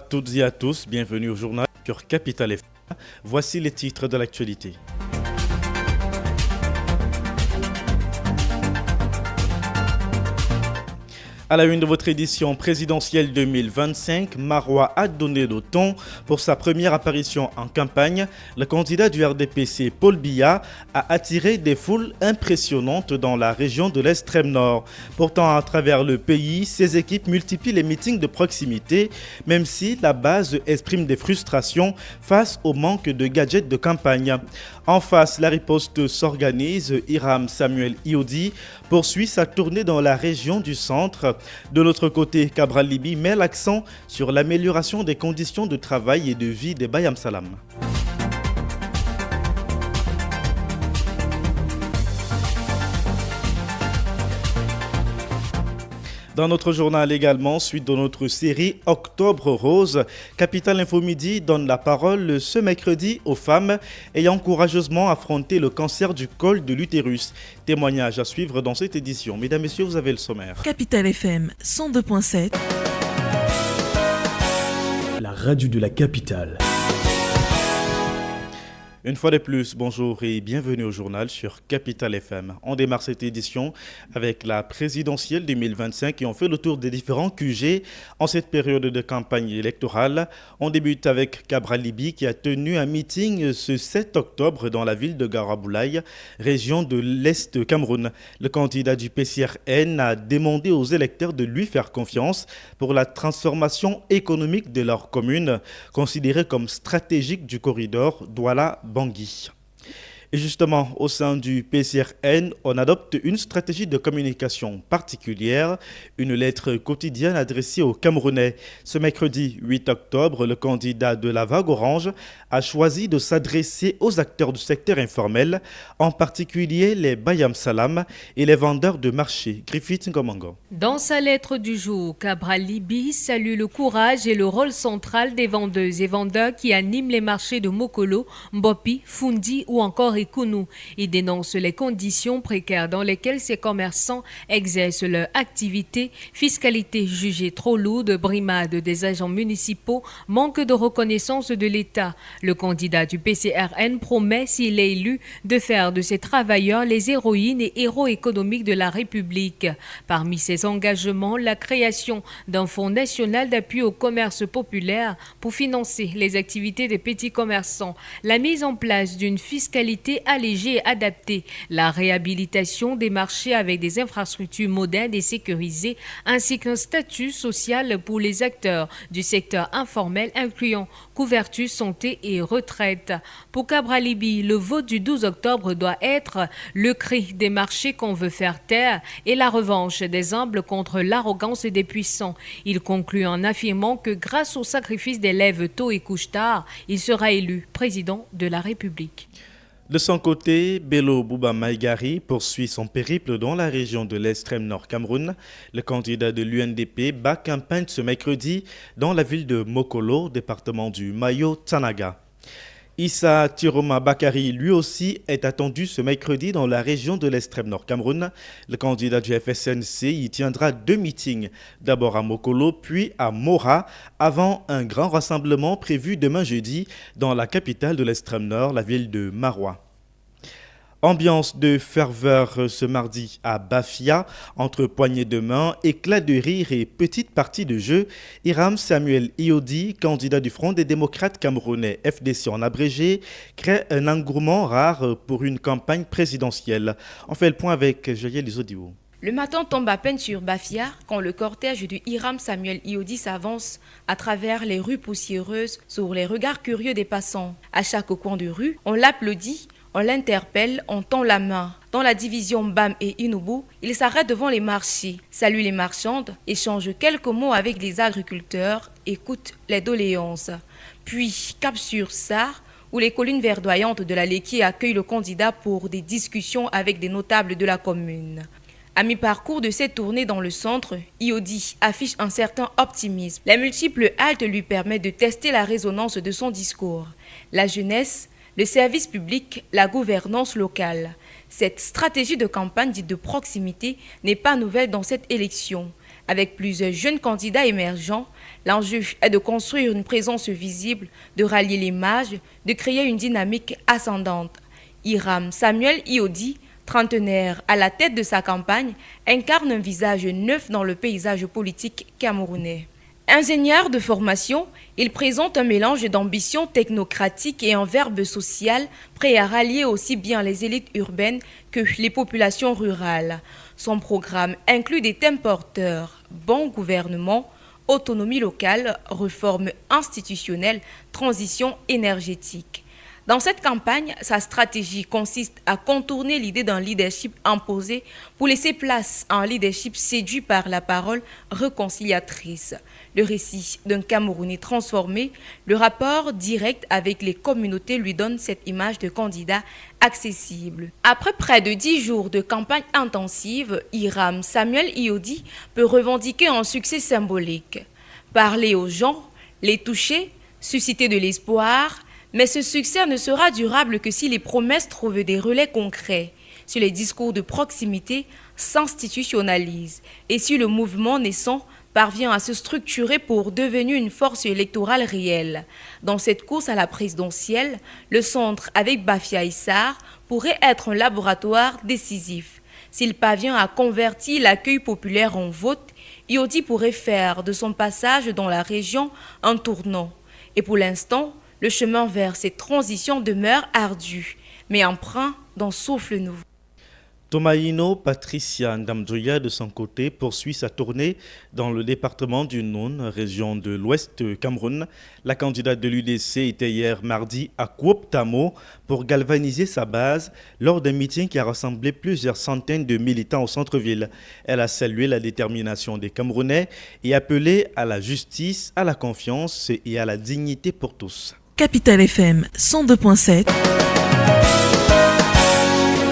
Toutes et à tous, bienvenue au journal sur Capital FM. Voici les titres de l'actualité. À la une de votre édition présidentielle 2025, Marois a donné le ton pour sa première apparition en campagne. Le candidat du RDPC, Paul Biya, a attiré des foules impressionnantes dans la région de l'extrême nord. Pourtant, à travers le pays, ses équipes multiplient les meetings de proximité, même si la base exprime des frustrations face au manque de gadgets de campagne. En face, la riposte s'organise. Hiram Samuel Iodi poursuit sa tournée dans la région du centre. De l'autre côté, Cabral Libby met l'accent sur l'amélioration des conditions de travail et de vie des Bayam Salam. Dans notre journal également, suite de notre série Octobre Rose, Capital Info Midi donne la parole ce mercredi aux femmes ayant courageusement affronté le cancer du col de l'utérus. Témoignage à suivre dans cette édition. Mesdames, Messieurs, vous avez le sommaire. Capital FM 102.7. La radio de la capitale. Une fois de plus, bonjour et bienvenue au journal sur Capital FM. On démarre cette édition avec la présidentielle 2025 et on fait le tour des différents QG en cette période de campagne électorale. On débute avec Cabral Libby qui a tenu un meeting ce 7 octobre dans la ville de Garaboulaye, région de l'Est Cameroun. Le candidat du PCRN a demandé aux électeurs de lui faire confiance pour la transformation économique de leur commune, considérée comme stratégique du corridor Douala-Bangui. Et justement, au sein du PCRN, on adopte une stratégie de communication particulière, une lettre quotidienne adressée aux Camerounais. Ce mercredi 8 octobre, le candidat de la Vague Orange a choisi de s'adresser aux acteurs du secteur informel, en particulier les Bayam Salam et les vendeurs de marché. Griffith Ngomango. Dans sa lettre du jour, Cabral Libby salue le courage et le rôle central des vendeuses et vendeurs qui animent les marchés de Mokolo, Mbopi, Fundi ou encore Ekounou. Il dénonce les conditions précaires dans lesquelles ces commerçants exercent leur activité, fiscalité jugée trop lourde, brimade des agents municipaux, manque de reconnaissance de l'État. Le candidat du PCRN promet, s'il est élu, de faire de ces travailleurs les héroïnes et héros économiques de la République. Parmi ses engagements, la création d'un fonds national d'appui au commerce populaire pour financer les activités des petits commerçants, la mise en place d'une fiscalité allégée et adaptée, la réhabilitation des marchés avec des infrastructures modernes et sécurisées, ainsi qu'un statut social pour les acteurs du secteur informel incluant couverture, santé et retraite. Pour Cabral Libby, le vote du 12 octobre doit être le cri des marchés qu'on veut faire taire et la revanche des humbles contre l'arrogance des puissants. Il conclut en affirmant que grâce au sacrifice des lève tôt et couche tard, il sera élu président de la République. De son côté, Bello Bouba Maïgari poursuit son périple dans la région de l'extrême nord Cameroun. Le candidat de l'UNDP bat campagne ce mercredi dans la ville de Mokolo, département du Mayo-Tanaga. Issa Tiroma Bakari, lui aussi, est attendu ce mercredi dans la région de l'extrême nord Cameroun. Le candidat du FSNC y tiendra 2 meetings, d'abord à Mokolo puis à Mora, avant un grand rassemblement prévu demain jeudi dans la capitale de l'extrême nord, la ville de Marois. Ambiance de ferveur ce mardi à Bafia, entre poignées de main, éclats de rire et petites parties de jeu. Hiram Samuel Iodi, candidat du Front des démocrates camerounais FDC en abrégé, crée un engouement rare pour une campagne présidentielle. On fait le point avec Joël Isodio. Le matin tombe à peine sur Bafia quand le cortège du Hiram Samuel Iodi s'avance à travers les rues poussiéreuses sur les regards curieux des passants. À chaque coin de rue, on l'applaudit. On l'interpelle, on tend la main. Dans la division Bam et Inubu, il s'arrête devant les marchés, salue les marchandes, échange quelques mots avec les agriculteurs, écoute les doléances. Puis cap sur Sarre, où les collines verdoyantes de la Léki accueillent le candidat pour des discussions avec des notables de la commune. À mi-parcours de cette tournée dans le centre, Iodi affiche un certain optimisme. Les multiples haltes lui permettent de tester la résonance de son discours. La jeunesse, le service public, la gouvernance locale. Cette stratégie de campagne dite de proximité n'est pas nouvelle dans cette élection. Avec plusieurs jeunes candidats émergents, L'enjeu est de construire une présence visible, de rallier l'image, de créer une dynamique ascendante. Hiram Samuel Iodi, trentenaire à la tête de sa campagne, incarne un visage neuf dans le paysage politique camerounais. Ingénieur de formation, il présente un mélange d'ambition technocratique et un verbe social prêt à rallier aussi bien les élites urbaines que les populations rurales. Son programme inclut des thèmes porteurs, bon gouvernement, autonomie locale, réforme institutionnelle, transition énergétique. Dans cette campagne, sa stratégie consiste à contourner l'idée d'un leadership imposé pour laisser place à un leadership séduit par la parole réconciliatrice. Le récit d'un Camerounais transformé, le rapport direct avec les communautés lui donne cette image de candidat accessible. Après près de 10 jours de campagne intensive, Hiram Samuel Iodi peut revendiquer un succès symbolique. Parler aux gens, les toucher, susciter de l'espoir. Mais ce succès ne sera durable que si les promesses trouvent des relais concrets, si les discours de proximité s'institutionnalisent et si le mouvement naissant parvient à se structurer pour devenir une force électorale réelle. Dans cette course à la présidentielle, le centre avec Bafia Issar pourrait être un laboratoire décisif. S'il parvient à convertir l'accueil populaire en vote, Iodi pourrait faire de son passage dans la région un tournant. Et pour l'instant, le chemin vers cette transition demeure ardu, mais empreint d'un souffle nouveau. Tomaino Patricia Ndamdjoya, de son côté, poursuit sa tournée dans le département du Noun, région de l'Ouest Cameroun. La candidate de l'UDC était hier mardi à Kouop-Tamo pour galvaniser sa base lors d'un meeting qui a rassemblé plusieurs centaines de militants au centre-ville. Elle a salué la détermination des Camerounais et appelé à la justice, à la confiance et à la dignité pour tous. Capital FM 102.7.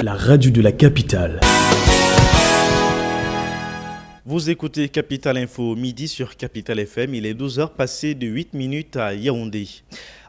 La radio de la capitale. Vous écoutez Capital Info midi sur Capital FM. Il est 12h passé de 8 minutes à Yaoundé.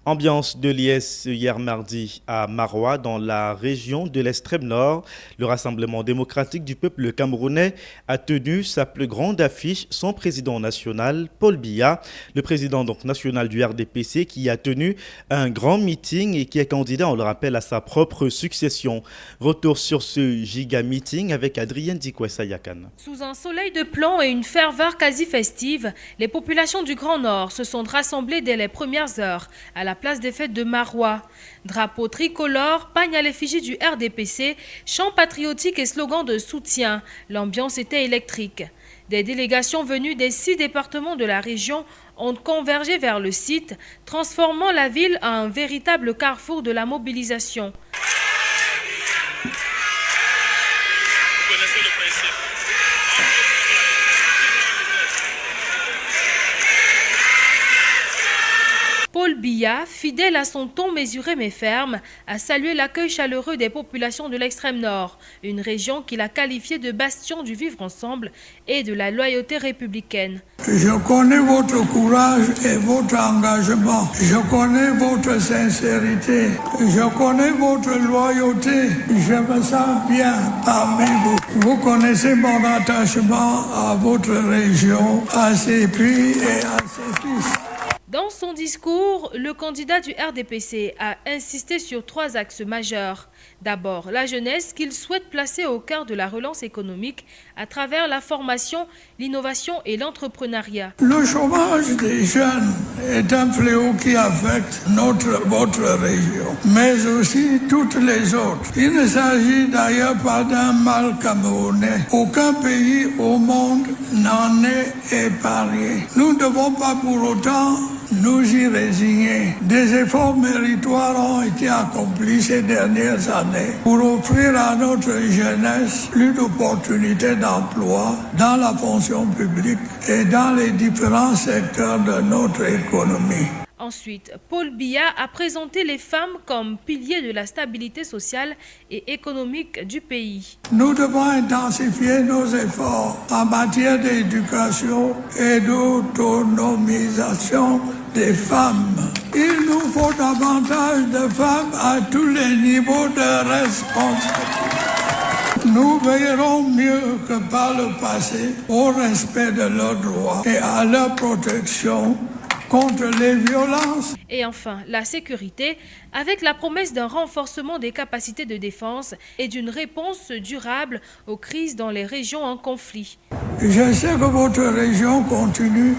Ambiance de liesse hier mardi à Maroua, dans la région de l'extrême nord. Le Rassemblement démocratique du peuple camerounais a tenu sa plus grande affiche, son président national, Paul Biya, le président national du RDPC, qui a tenu un grand meeting et qui est candidat, on le rappelle, à sa propre succession. Retour sur ce giga meeting avec Adrien Dikwesa-Yakan. Sous un soleil de plomb et une ferveur quasi festive, les populations du Grand Nord se sont rassemblées dès les premières heures à la place des fêtes de Maroua. Drapeau tricolore, pagne à l'effigie du RDPC, chants patriotiques et slogans de soutien. L'ambiance était électrique. Des délégations venues des 6 départements de la région ont convergé vers le site, transformant la ville en un véritable carrefour de la mobilisation. Paul Biya, fidèle à son ton mesuré mais ferme, a salué l'accueil chaleureux des populations de l'extrême nord, une région qu'il a qualifiée de bastion du vivre ensemble et de la loyauté républicaine. Je connais votre courage et votre engagement. Je connais votre sincérité. Je connais votre loyauté. Je me sens bien parmi vous. Vous connaissez mon attachement à votre région, à ses filles et à ses fils. Dans son discours, le candidat du RDPC a insisté sur 3 axes majeurs. D'abord, la jeunesse qu'il souhaite placer au cœur de la relance économique à travers la formation, l'innovation et l'entrepreneuriat. Le chômage des jeunes est un fléau qui affecte votre région, mais aussi toutes les autres. Il ne s'agit d'ailleurs pas d'un mal camerounais. Aucun pays au monde n'en est épargné. Nous ne devons pas pour autant nous y résigner. Des efforts méritoires ont été accomplis ces dernières années pour offrir à notre jeunesse plus d'opportunités d'emploi dans la fonction publique et dans les différents secteurs de notre économie. Ensuite, Paul Biya a présenté les femmes comme piliers de la stabilité sociale et économique du pays. Nous devons intensifier nos efforts en matière d'éducation et d'autonomisation des femmes. Il nous faut davantage de femmes à tous les niveaux de responsabilité. nous veillerons mieux que par le passé au respect de leurs droits et à leur protection contre les violences. Et enfin, la sécurité, avec la promesse d'un renforcement des capacités de défense et d'une réponse durable aux crises dans les régions en conflit. Je sais que votre région continue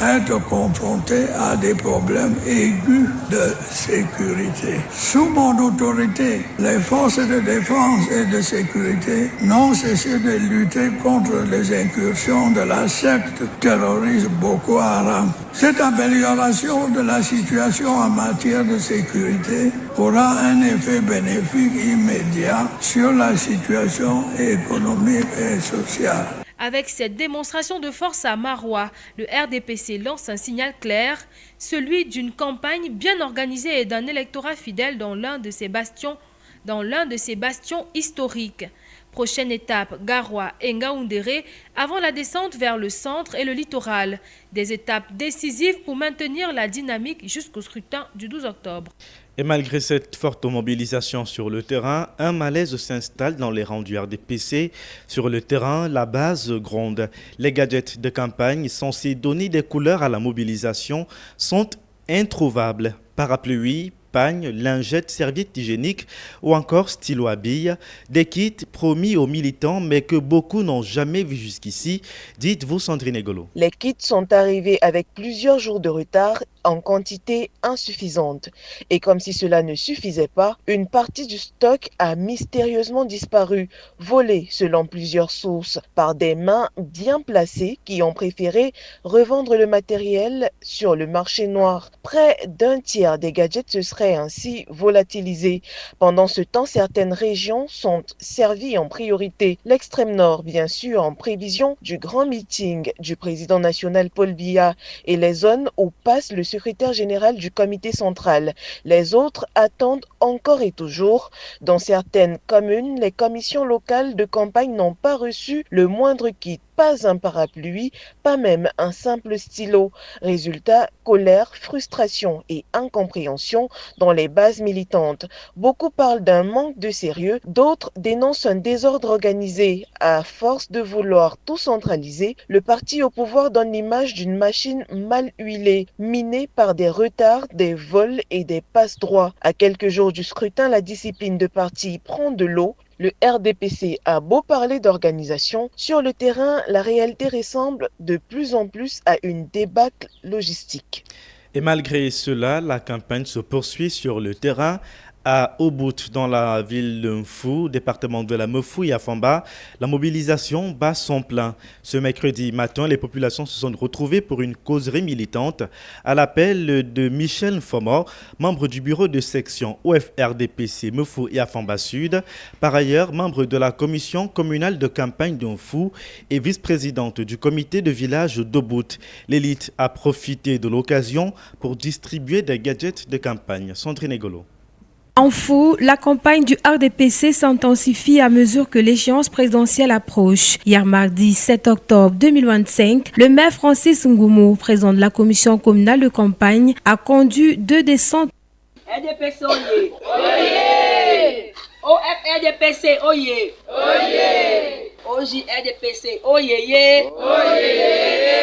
à être confrontée à des problèmes aigus de sécurité. Sous mon autorité, les forces de défense et de sécurité n'ont cessé de lutter contre les incursions de la secte terroriste Boko Haram. Cette amélioration de la situation en matière de sécurité aura un effet bénéfique immédiat sur la situation économique et sociale. Avec cette démonstration de force à Maroua, le RDPC lance un signal clair, celui d'une campagne bien organisée et d'un électorat fidèle dans l'un de ses bastions historiques. Prochaine étape, Garoua et Ngaoundéré, avant la descente vers le centre et le littoral. Des étapes décisives pour maintenir la dynamique jusqu'au scrutin du 12 octobre. Et malgré cette forte mobilisation sur le terrain, un malaise s'installe dans les rangs du RDPC. Sur le terrain, la base gronde. Les gadgets de campagne censés donner des couleurs à la mobilisation sont introuvables. Parapluie, pagne, lingettes, serviettes hygiéniques ou encore stylo à billes, des kits promis aux militants mais que beaucoup n'ont jamais vu jusqu'ici. Dites-vous Sandrine Egolo. Les kits sont arrivés avec plusieurs jours de retard en quantité insuffisante. Et comme si cela ne suffisait pas, une partie du stock a mystérieusement disparu, volée selon plusieurs sources, par des mains bien placées qui ont préféré revendre le matériel sur le marché noir. Près d'un tiers des gadgets se seraient ainsi volatilisés. Pendant ce temps, certaines régions sont servies en priorité. L'extrême nord, bien sûr, en prévision du grand meeting du président national Paul Biya et les zones où passe le secrétaire général du comité central. Les autres attendent encore et toujours. Dans certaines communes, les commissions locales de campagne n'ont pas reçu le moindre kit. Pas un parapluie, pas même un simple stylo. Résultat, colère, frustration et incompréhension dans les bases militantes. Beaucoup parlent d'un manque de sérieux, d'autres dénoncent un désordre organisé. À force de vouloir tout centraliser, le parti au pouvoir donne l'image d'une machine mal huilée, minée par des retards, des vols et des passe-droits. À quelques jours du scrutin, la discipline de parti prend de l'eau. Le RDPC a beau parler d'organisation, sur le terrain, la réalité ressemble de plus en plus à une débâcle logistique. Et malgré cela, la campagne se poursuit sur le terrain. À Obout, dans la ville de Mfou, département de la Mefou et à Famba, la mobilisation bat son plein. Ce mercredi matin, les populations se sont retrouvées pour une causerie militante à l'appel de Michel Fomo, membre du bureau de section OFRDPC Mefou et Afamba Sud, par ailleurs membre de la commission communale de campagne de Mfou et vice-présidente du comité de village d'Obout. L'élite a profité de l'occasion pour distribuer des gadgets de campagne. Sandrine Egolo. En Fou, la campagne du RDPC s'intensifie à mesure que l'échéance présidentielle approche. Hier mardi 7 octobre 2025, le maire Francis Ngoumou, président de la commission communale de campagne, a conduit 2 descentes. RDPC oyez! Oyez! OFRDPC oyez! Oyez! OJ RDPC oyez! Oyez!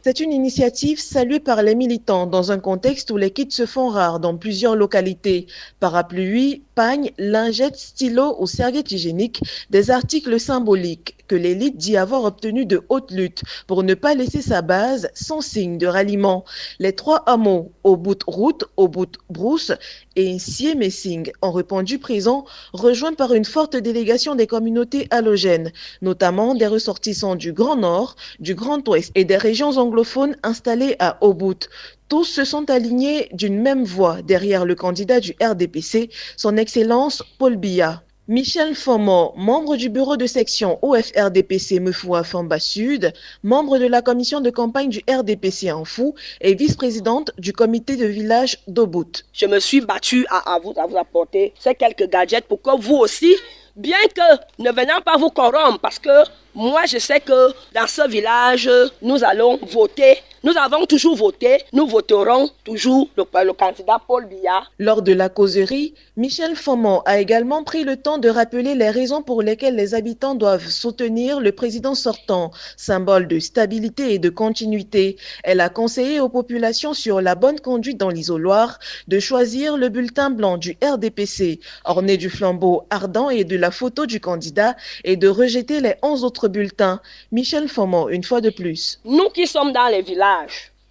C'est une initiative saluée par les militants dans un contexte où les kits se font rares dans plusieurs localités. Parapluie, pagne, lingettes, stylos ou serviettes hygiéniques, des articles symboliques que l'élite dit avoir obtenus de haute lutte pour ne pas laisser sa base sans signe de ralliement. Les 3 hameaux, Obout-Route, Obout-Brousse et Sié-Messing, ont répondu présents, rejoints par une forte délégation des communautés halogènes, notamment des ressortissants du Grand Nord, du Grand Ouest et des régions anglophones installées à Obout. Tous se sont alignés d'une même voix derrière le candidat du RDPC, son Excellence Paul Biya. Michel Fomo, membre du bureau de section OFRDPC Mefou Afamba Sud, membre de la commission de campagne du RDPC en Fou et vice-présidente du comité de village d'Obout. Je me suis battue à vous apporter ces quelques gadgets pour que vous aussi, bien que ne venant pas vous corrompre, parce que Moi, je sais que dans ce village, nous allons voter. Nous avons toujours voté, nous voterons toujours le candidat Paul Biya. Lors de la causerie, Michel Fomon a également pris le temps de rappeler les raisons pour lesquelles les habitants doivent soutenir le président sortant, symbole de stabilité et de continuité. Elle a conseillé aux populations sur la bonne conduite dans l'isoloir de choisir le bulletin blanc du RDPC, orné du flambeau ardent et de la photo du candidat, et de rejeter les 11 autres bulletins. Michel Fomon, une fois de plus. Nous qui sommes dans les villages,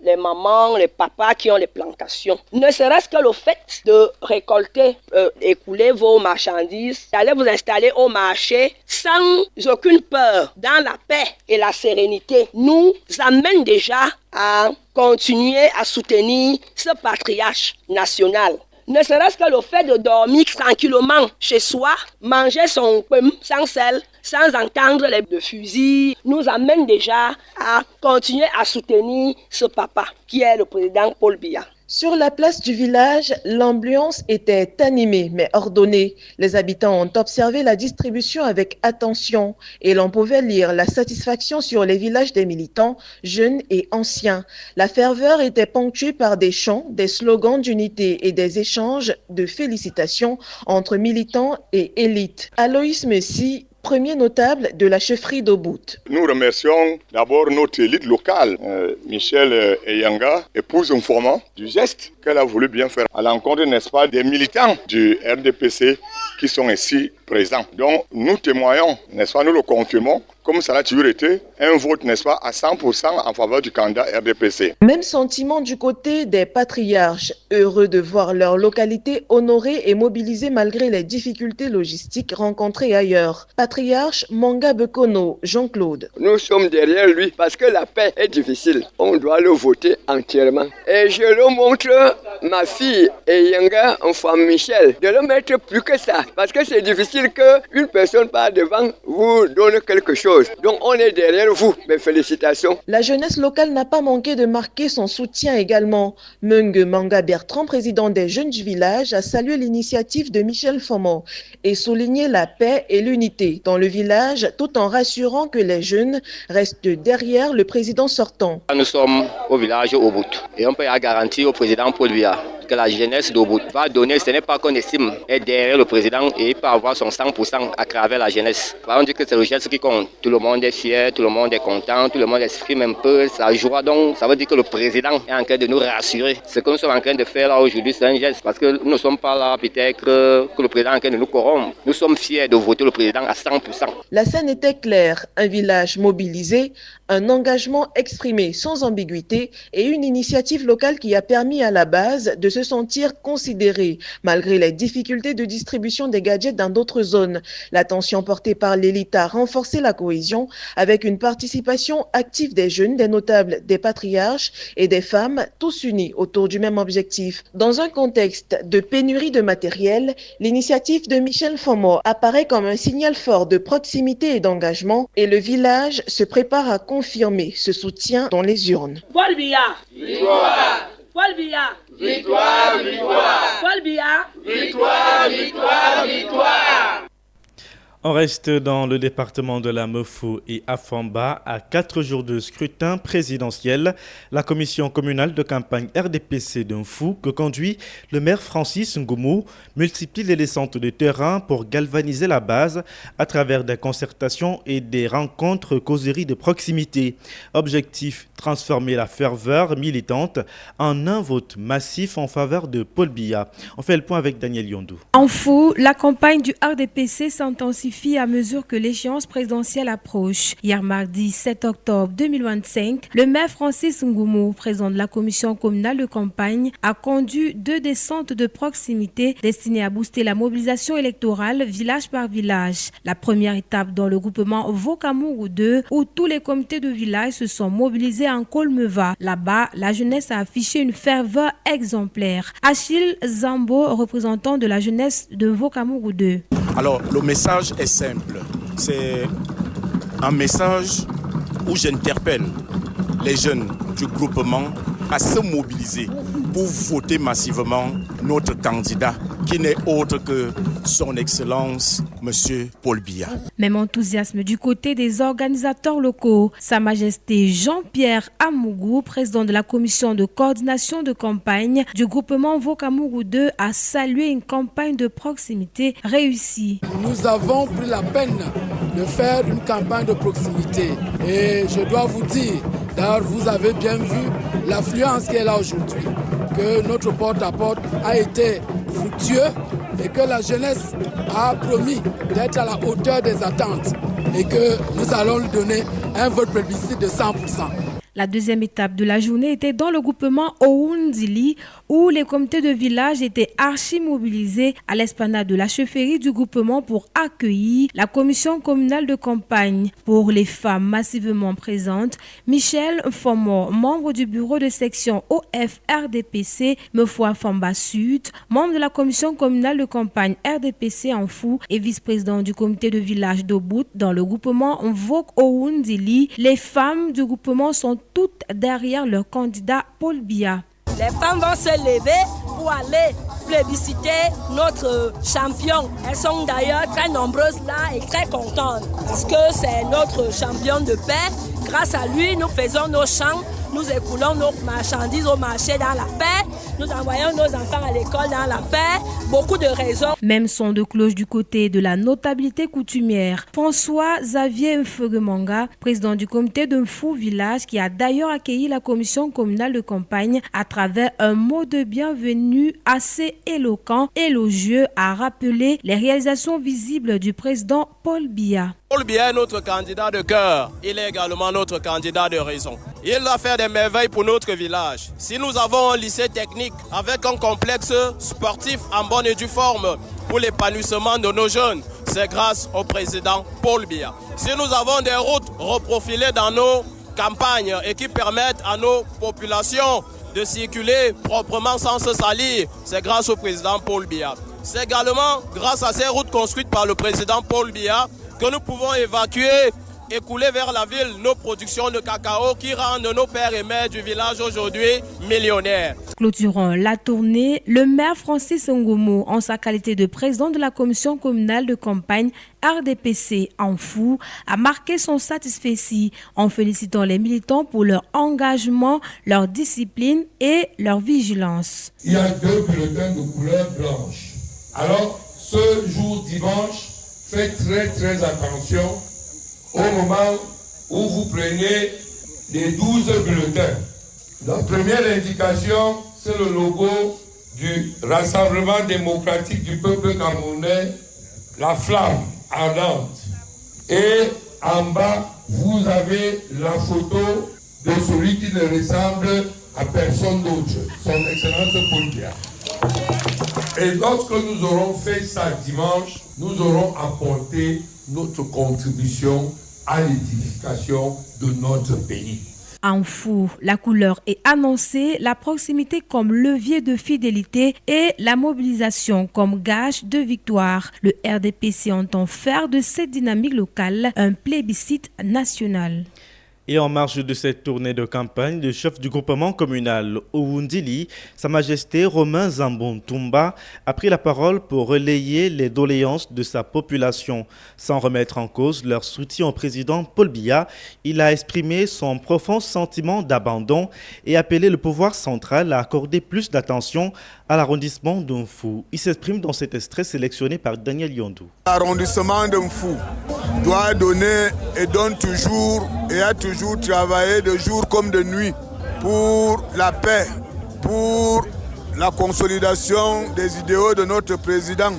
les mamans, les papas qui ont les plantations, ne serait-ce que le fait de récolter, écouler vos marchandises, d'aller vous installer au marché sans aucune peur, dans la paix et la sérénité, nous amène déjà à continuer à soutenir ce patriarche national. Ne serait-ce que le fait de dormir tranquillement chez soi, manger son pain sans sel, sans entendre les fusils, nous amène déjà à continuer à soutenir ce papa qui est le président Paul Biya. Sur la place du village, l'ambiance était animée mais ordonnée. Les habitants ont observé la distribution avec attention et l'on pouvait lire la satisfaction sur les visages des militants, jeunes et anciens. La ferveur était ponctuée par des chants, des slogans d'unité et des échanges de félicitations entre militants et élites. Aloïs Messi, premier notable de la chefferie d'Obout. Nous remercions d'abord notre élite locale, Michel Eyanga, épouse informant du geste qu'elle a voulu bien faire à l'encontre, n'est-ce pas, des militants du RDPC qui sont ici présents. Donc nous témoignons, n'est-ce pas, nous le confirmons, comme ça a toujours été, un vote, n'est-ce pas, à 100% en faveur du candidat RDPC. Même sentiment du côté des patriarches, heureux de voir leur localité honorée et mobilisée malgré les difficultés logistiques rencontrées ailleurs. Patriarche Manga Bekono, Jean-Claude. Nous sommes derrière lui parce que la paix est difficile. On doit le voter entièrement. Et je le montre, ma fille et Yanga, enfin Michel, de le mettre plus que ça. Parce que c'est difficile qu'une personne par devant vous donne quelque chose. Donc on est derrière vous. Mes félicitations. La jeunesse locale n'a pas manqué de marquer son soutien également. Menge Manga Bertrand, président des jeunes du village, a salué l'initiative de Michel Fomon et souligné la paix et l'unité dans le village, tout en rassurant que les jeunes restent derrière le président sortant. Nous sommes au village Obout et on peut garantir au président Paul Biya que la jeunesse d'Obout va donner, ce n'est pas qu'on estime, est derrière le président et il peut avoir son 100% à travers la jeunesse. On dit que c'est le geste qui compte. Tout le monde est fier, tout le monde est content, tout le monde exprime un peu sa joie. Donc ça veut dire que le président est en train de nous rassurer. Ce que nous sommes en train de faire là aujourd'hui, c'est un geste parce que nous ne sommes pas là peut-être que le président est en train de nous corrompre. Nous sommes fiers de voter le président à 100%. La scène était claire, un village mobilisé, un engagement exprimé sans ambiguïté et une initiative locale qui a permis à la base de se sentir considérée malgré les difficultés de distribution des gadgets dans d'autres zones. L'attention portée par l'élite a renforcé la cohésion avec une participation active des jeunes, des notables, des patriarches et des femmes, tous unis autour du même objectif. Dans un contexte de pénurie de matériel, l'initiative de Michel Fomon apparaît comme un signal fort de proximité et d'engagement et le village se prépare à confirmer ce soutien dans les urnes. Paul Biya, victoire! Paul Biya, victoire, victoire! Paul Biya, victoire, victoire, victoire! On reste dans le département de la Mefou et à Famba. À 4 jours de scrutin présidentiel, la commission communale de campagne RDPC d'Unfou, que conduit le maire Francis Ngoumou, multiplie les descentes de terrain pour galvaniser la base à travers des concertations et des rencontres causeries de proximité. Objectif, transformer la ferveur militante en un vote massif en faveur de Paul Biya. On fait le point avec Daniel Yondou. En Fou, la campagne du RDPC s'intensifie à mesure que l'échéance présidentielle approche. Hier mardi 7 octobre 2025, le maire Francis Ngoumou, président de la commission communale de campagne, a conduit 2 descentes de proximité destinées à booster la mobilisation électorale village par village. La première étape dans le groupement Vokamourou 2, où tous les comités de village se sont mobilisés en Kolmeva. Là-bas, la jeunesse a affiché une ferveur exemplaire. Achille Zambo, représentant de la jeunesse de Vokamourou 2. Alors, le message est simple. C'est un message où j'interpelle les jeunes du groupement à se mobiliser pour voter massivement notre candidat qui n'est autre que son Excellence, M. Paul Biya. Même enthousiasme du côté des organisateurs locaux. Sa Majesté Jean-Pierre Amougou, président de la commission de coordination de campagne du groupement Vokamougou 2, a salué une campagne de proximité réussie. Nous avons pris la peine de faire une campagne de proximité et je dois vous dire, d'ailleurs vous avez bien vu l'affluence qui est là aujourd'hui, que notre porte-à-porte a été fructueux et que la jeunesse a promis d'être à la hauteur des attentes et que nous allons lui donner un vote plébiscite de 100%. La deuxième étape de la journée était dans le groupement Ouundili où les comités de village étaient archi-mobilisés à l'esplanade de la chefferie du groupement pour accueillir la commission communale de campagne. Pour les femmes massivement présentes, Michel Fomo, membre du bureau de section OF-RDPC Mefoua Famba Sud, membre de la commission communale de campagne RDPC en Fou et vice-président du comité de village d'Obout dans le groupement Vok Ouundili, les femmes du groupement sont toutes derrière leur candidat Paul Biya. Les femmes vont se lever pour aller plébisciter notre champion. Elles sont d'ailleurs très nombreuses là et très contentes parce que c'est notre champion de paix. Grâce à lui, nous faisons nos champs, nous écoulons nos marchandises au marché dans la paix, nous envoyons nos enfants à l'école dans la paix. Beaucoup de raisons. Même son de cloche du côté de la notabilité coutumière. François Xavier Mfeugemanga, président du comité de Mfou Village, qui a d'ailleurs accueilli la commission communale de campagne à travers un mot de bienvenue assez éloquent, élogieux, a rappelé les réalisations visibles du président Paul Biya. Paul Biya est notre candidat de cœur, il est également notre candidat de raison. Il va faire des merveilles pour notre village. Si nous avons un lycée technique avec un complexe sportif en bonne et due forme pour l'épanouissement de nos jeunes, c'est grâce au président Paul Biya. Si nous avons des routes reprofilées dans nos campagnes et qui permettent à nos populations de circuler proprement sans se salir, c'est grâce au président Paul Biya. C'est également grâce à ces routes construites par le président Paul Biya que nous pouvons évacuer et couler vers la ville nos productions de cacao qui rendent nos pères et mères du village aujourd'hui millionnaires. Clôturant la tournée, le maire Francis Ngomo, en sa qualité de président de la commission communale de campagne RDPC en Fou, a marqué son satisfait en félicitant les militants pour leur engagement, leur discipline et leur vigilance. Il y a 2 bulletins de couleur blanche. Alors, ce jour dimanche, faites très attention au moment où vous prenez les 12 bulletins. La première indication, c'est le logo du Rassemblement démocratique du peuple camerounais, la flamme ardente. Et en bas, vous avez la photo de celui qui ne ressemble à personne d'autre, son Excellence Paul Biya. Et lorsque nous aurons fait ça dimanche, nous aurons apporté notre contribution à l'édification de notre pays. En Fou, la couleur est annoncée, la proximité comme levier de fidélité et la mobilisation comme gage de victoire. Le RDPC entend faire de cette dynamique locale un plébiscite national. Et en marge de cette tournée de campagne, le chef du groupement communal Ouundili, Sa Majesté Romain Zambon-Toumba, a pris la parole pour relayer les doléances de sa population. Sans remettre en cause leur soutien au président Paul Biya, il a exprimé son profond sentiment d'abandon et appelé le pouvoir central à accorder plus d'attention à l'arrondissement d'Mfou. Il s'exprime dans cet extrait sélectionné par Daniel Yondou. L'arrondissement d'Mfou doit donner et donne toujours et a toujours travaillé de jour comme de nuit pour la paix, pour la consolidation des idéaux de notre président.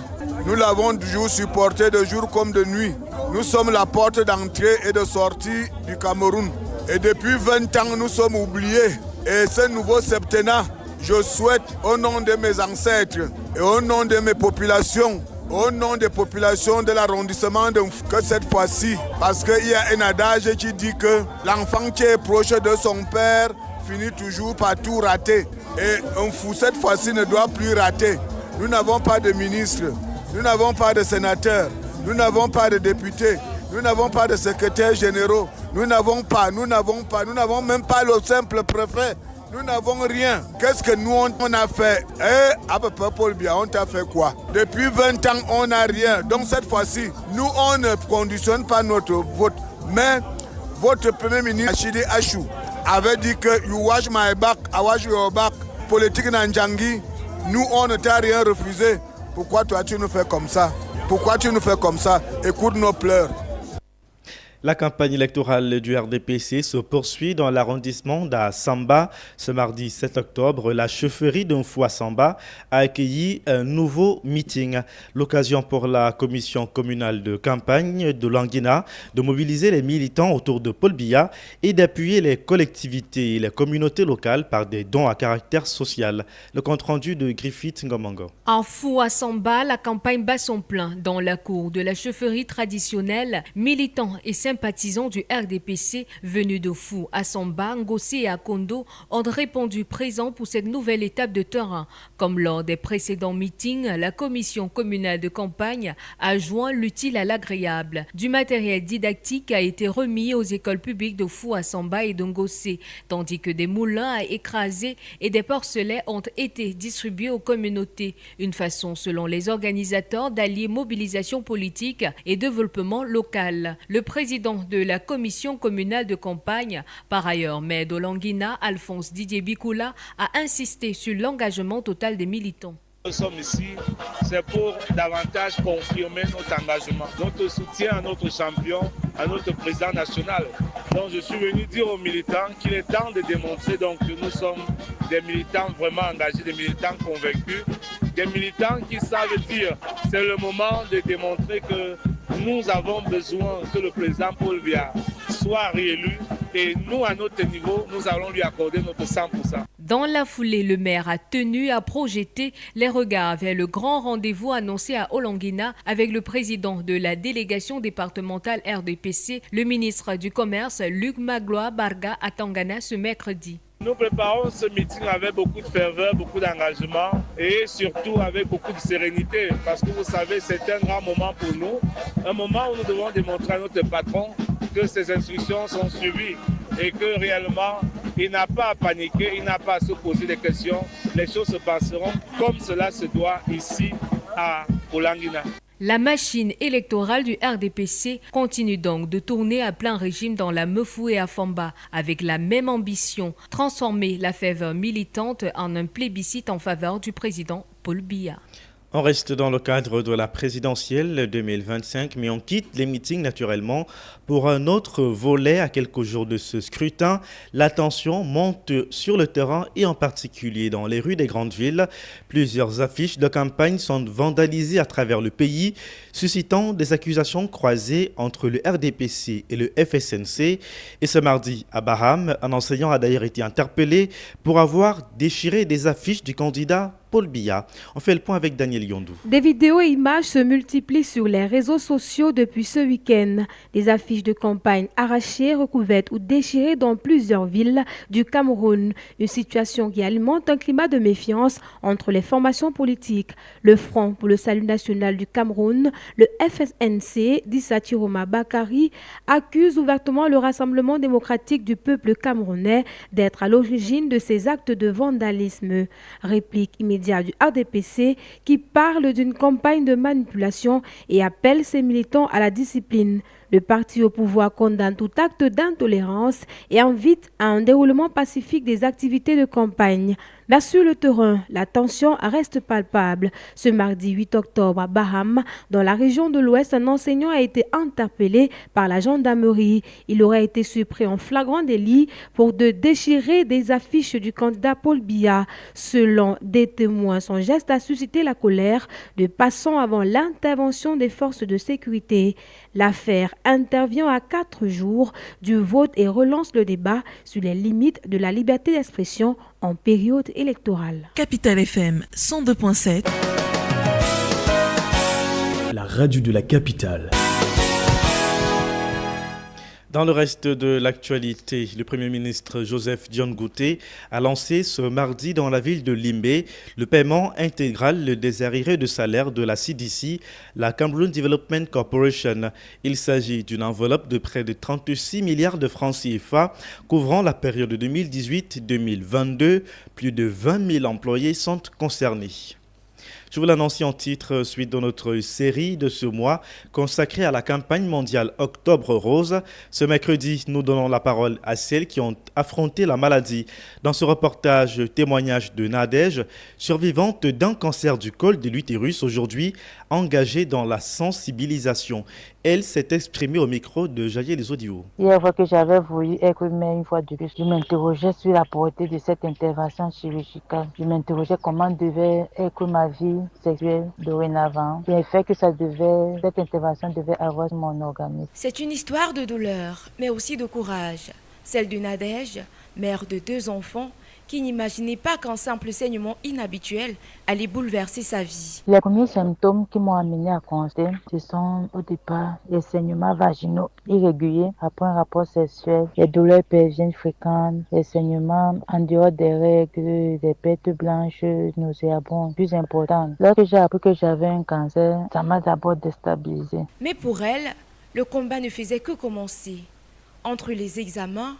Nous l'avons toujours supporté de jour comme de nuit. Nous sommes la porte d'entrée et de sortie du Cameroun. Et depuis 20 ans, nous sommes oubliés. Et ce nouveau septennat, je souhaite au nom de mes ancêtres et au nom de mes populations, au nom des populations de l'arrondissement de Mfou, que cette fois-ci, parce qu'il y a un adage qui dit que l'enfant qui est proche de son père finit toujours par tout rater. Et Mfou, cette fois-ci, ne doit plus rater. Nous n'avons pas de ministre, nous n'avons pas de sénateur, nous n'avons pas de députés, nous n'avons pas de secrétaires généraux, nous n'avons même pas le simple préfet Nous n'avons rien. Qu'est-ce que nous on a fait? À peu près Paul Biya, on t'a fait quoi? Depuis 20 ans, on n'a rien. Donc cette fois-ci, nous on ne conditionne pas notre vote. Mais votre premier ministre, Achidi Achou, avait dit que you watch my back, I watch your back. Politique Nanjangi, nous on ne t'a rien refusé. Pourquoi toi tu nous fais comme ça? Pourquoi tu nous fais comme ça? Écoute nos pleurs. La campagne électorale du RDPC se poursuit dans l'arrondissement d'Assamba. Ce mardi 7 octobre, la chefferie d'Umfu-Assamba a accueilli un nouveau meeting. L'occasion pour la commission communale de campagne de Languina de mobiliser les militants autour de Paul Biya et d'appuyer les collectivités et les communautés locales par des dons à caractère social. Le compte-rendu de Griffith Ngomongo. En Fou-Assamba, la campagne bat son plein dans la cour de la chefferie traditionnelle. Militants et sympathisants du RDPC venus de Fou-Assamba, Ngossé et Akondo ont répondu présents pour cette nouvelle étape de terrain. Comme lors des précédents meetings, la commission communale de campagne a joint l'utile à l'agréable. Du matériel didactique a été remis aux écoles publiques de Fou-Assamba et de Ngossé, tandis que des moulins à écraser et des porcelets ont été distribués aux communautés. Une façon, selon les organisateurs, d'allier mobilisation politique et développement local. Le président de la commission communale de campagne, par ailleurs maire de Languina, Alphonse Didier Bikoula, a insisté sur l'engagement total des militants. Nous sommes ici, c'est pour davantage confirmer notre engagement, notre soutien à notre champion, à notre président national. Donc je suis venu dire aux militants qu'il est temps de démontrer donc, que nous sommes des militants vraiment engagés, des militants convaincus, des militants qui savent dire c'est le moment de démontrer que nous avons besoin que le président Paul Biya soit réélu et nous, à notre niveau, nous allons lui accorder notre 100%. Dans la foulée, le maire a tenu à projeter les regards vers le grand rendez-vous annoncé à Olanguina avec le président de la délégation départementale RDPC, le ministre du Commerce, Luc Magloire Barga, à Tangana ce mercredi. Nous préparons ce meeting avec beaucoup de ferveur, beaucoup d'engagement et surtout avec beaucoup de sérénité parce que vous savez, c'est un grand moment pour nous, un moment où nous devons démontrer à notre patron que ses instructions sont suivies et que réellement, il n'a pas à paniquer, il n'a pas à se poser des questions. Les choses se passeront comme cela se doit ici à Olanguina. La machine électorale du RDPC continue donc de tourner à plein régime dans la Mefou et à Famba, avec la même ambition, transformer la ferveur militante en un plébiscite en faveur du président Paul Biya. On reste dans le cadre de la présidentielle 2025, mais on quitte les meetings naturellement pour un autre volet à quelques jours de ce scrutin. La tension monte sur le terrain et en particulier dans les rues des grandes villes. Plusieurs affiches de campagne sont vandalisées à travers le pays, suscitant des accusations croisées entre le RDPC et le FSNC. Et ce mardi, à Baham, un enseignant a d'ailleurs été interpellé pour avoir déchiré des affiches du candidat Paul Biya. On fait le point avec Daniel Yondou. Des vidéos et images se multiplient sur les réseaux sociaux depuis ce week-end. Des affiches de campagne arrachées, recouvertes ou déchirées dans plusieurs villes du Cameroun. Une situation qui alimente un climat de méfiance entre les formations politiques. Le Front pour le Salut National du Cameroun, le FSNC, d'Issa Chiroma Bakari, accuse ouvertement le Rassemblement démocratique du peuple camerounais d'être à l'origine de ces actes de vandalisme. Réplique immédiate du RDPC qui parle d'une campagne de manipulation et appelle ses militants à la discipline. Le parti au pouvoir condamne tout acte d'intolérance et invite à un déroulement pacifique des activités de campagne. Mais sur le terrain, la tension reste palpable. Ce mardi 8 octobre à Baham, dans la région de l'Ouest, un enseignant a été interpellé par la gendarmerie. Il aurait été surpris en flagrant délit pour de déchirer des affiches du candidat Paul Biya. Selon des témoins, son geste a suscité la colère de passants avant l'intervention des forces de sécurité. L'affaire intervient à 4 jours du vote et relance le débat sur les limites de la liberté d'expression en période électorale. Capital FM 102.7. La radio de la capitale. Dans le reste de l'actualité, le Premier ministre Joseph Dione Ngouté a lancé ce mardi dans la ville de Limbe le paiement intégral des arriérés de salaire de la CDC, la Cameroon Development Corporation. Il s'agit d'une enveloppe de près de 36 milliards de francs CFA couvrant la période 2018-2022. Plus de 20 000 employés sont concernés. Je vous l'annonce en titre suite de notre série de ce mois consacrée à la campagne mondiale Octobre Rose. Ce mercredi, nous donnons la parole à celles qui ont affronté la maladie. Dans ce reportage, témoignage de Nadège, survivante d'un cancer du col de l'utérus, aujourd'hui engagée dans la sensibilisation. Elle s'est exprimée au micro de Jaye Les Audios. Hier fois que j'avais voulu être mère une fois de plus, je m'interrogeais sur la portée de cette intervention chirurgicale. Je m'interrogeais comment devait être ma vie sexuelle dorénavant. L'effet que cette intervention devait avoir sur mon organisme. C'est une histoire de douleur, mais aussi de courage. Celle de Nadège, mère de 2 enfants, qui n'imaginait pas qu'un simple saignement inhabituel allait bouleverser sa vie. Les premiers symptômes qui m'ont amené à constater, ce sont au départ les saignements vaginaux irréguliers après un rapport sexuel, les douleurs pelviennes fréquentes, les saignements en dehors des règles, des pertes blanches, nauséabondes. Plus important, lorsque j'ai appris que j'avais un cancer, ça m'a d'abord déstabilisé. Mais pour elle, le combat ne faisait que commencer. Entre les examens,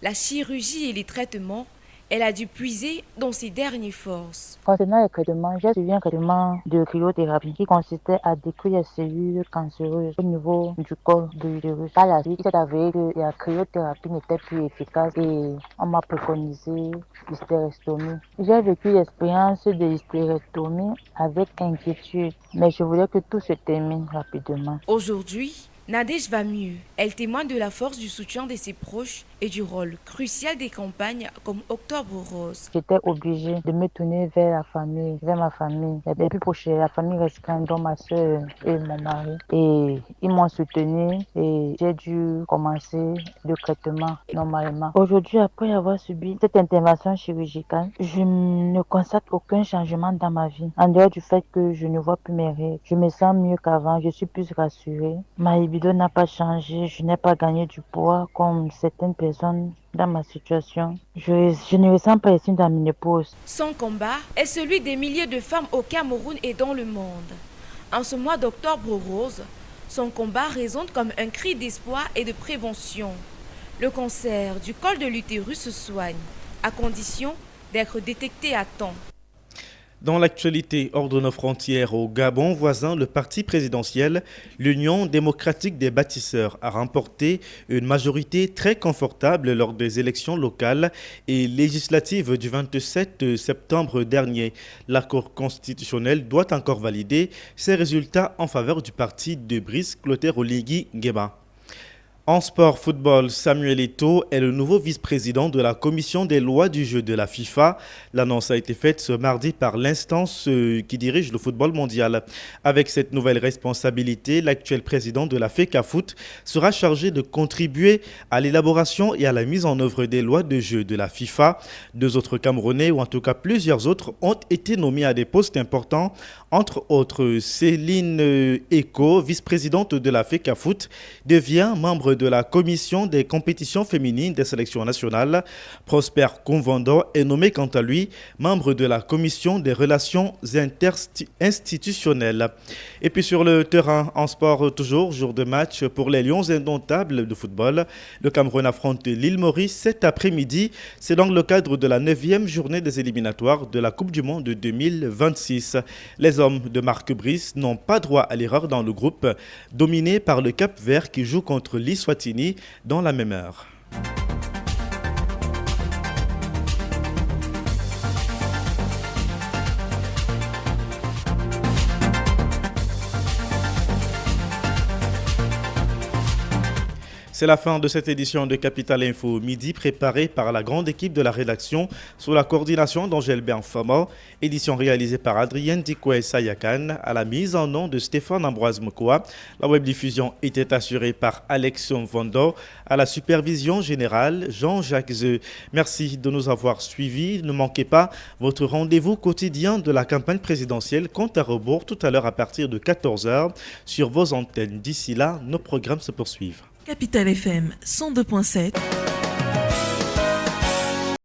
la chirurgie et les traitements, elle a dû puiser dans ses dernières forces. Concernant les traitements, j'ai suivi un traitement de cryothérapie qui consistait à détruire les cellules cancéreuses au niveau du col de l'utérus. Par la suite, il s'est avéré que la cryothérapie n'était plus efficace et on m'a préconisé l'hystérectomie. J'ai vécu l'expérience de l'hystérectomie avec inquiétude, mais je voulais que tout se termine rapidement. Aujourd'hui, Nadège va mieux. Elle témoigne de la force du soutien de ses proches et du rôle crucial des campagnes comme Octobre Rose. J'étais obligée de me tourner vers la famille, vers ma famille. Les plus proches, la famille restreinte, dont ma soeur et mon mari. Et ils m'ont soutenue et j'ai dû commencer le traitement normalement. Aujourd'hui, après avoir subi cette intervention chirurgicale, je ne constate aucun changement dans ma vie. En dehors du fait que je ne vois plus mes règles, je me sens mieux qu'avant, je suis plus rassurée. Ma libido n'a pas changé, je n'ai pas gagné du poids comme certaines personnes dans ma situation. Je ne ressens pas les signes de la ménopause. Son combat est celui des milliers de femmes au Cameroun et dans le monde. En ce mois d'Octobre Rose, son combat résonne comme un cri d'espoir et de prévention. Le cancer du col de l'utérus se soigne, à condition d'être détecté à temps. Dans l'actualité hors de nos frontières au Gabon voisin, le parti présidentiel, l'Union démocratique des bâtisseurs, a remporté une majorité très confortable lors des élections locales et législatives du 27 septembre dernier. La Cour constitutionnelle doit encore valider ces résultats en faveur du parti de Brice Clotaire Oligui Nguema. En sport football, Samuel Eto'o est le nouveau vice-président de la commission des lois du jeu de la FIFA. L'annonce a été faite ce mardi par l'instance qui dirige le football mondial. Avec cette nouvelle responsabilité, l'actuel président de la FECAFOOT sera chargé de contribuer à l'élaboration et à la mise en œuvre des lois de jeu de la FIFA. 2 autres Camerounais, ou en tout cas plusieurs autres, ont été nommés à des postes importants. Entre autres, Céline Eko, vice-présidente de la FECAFOOT, devient membre de la commission des compétitions féminines des sélections nationales. Prosper Convendor est nommé quant à lui membre de la commission des relations institutionnelles. Et puis sur le terrain, en sport toujours, jour de match pour les Lions indomptables de football. Le Cameroun affronte l'île Maurice cet après-midi. C'est dans le cadre de la 9e journée des éliminatoires de la Coupe du Monde de 2026. Les hommes de Marc Brice n'ont pas droit à l'erreur dans le groupe, dominé par le Cap-Vert qui joue contre l'Eswatini dans la même heure. C'est la fin de cette édition de Capital Info Midi, préparée par la grande équipe de la rédaction sous la coordination d'Angèle Benfama. Édition réalisée par Adrienne Dikwe Sayakan, à la mise en nom de Stéphane Ambroise Mokoa. La webdiffusion était assurée par Alex Vondo, à la supervision générale Jean-Jacques Zeu. Merci de nous avoir suivis. Ne manquez pas votre rendez-vous quotidien de la campagne présidentielle compte à rebours tout à l'heure à partir de 14h sur vos antennes. D'ici là, nos programmes se poursuivent. Capital FM 102.7.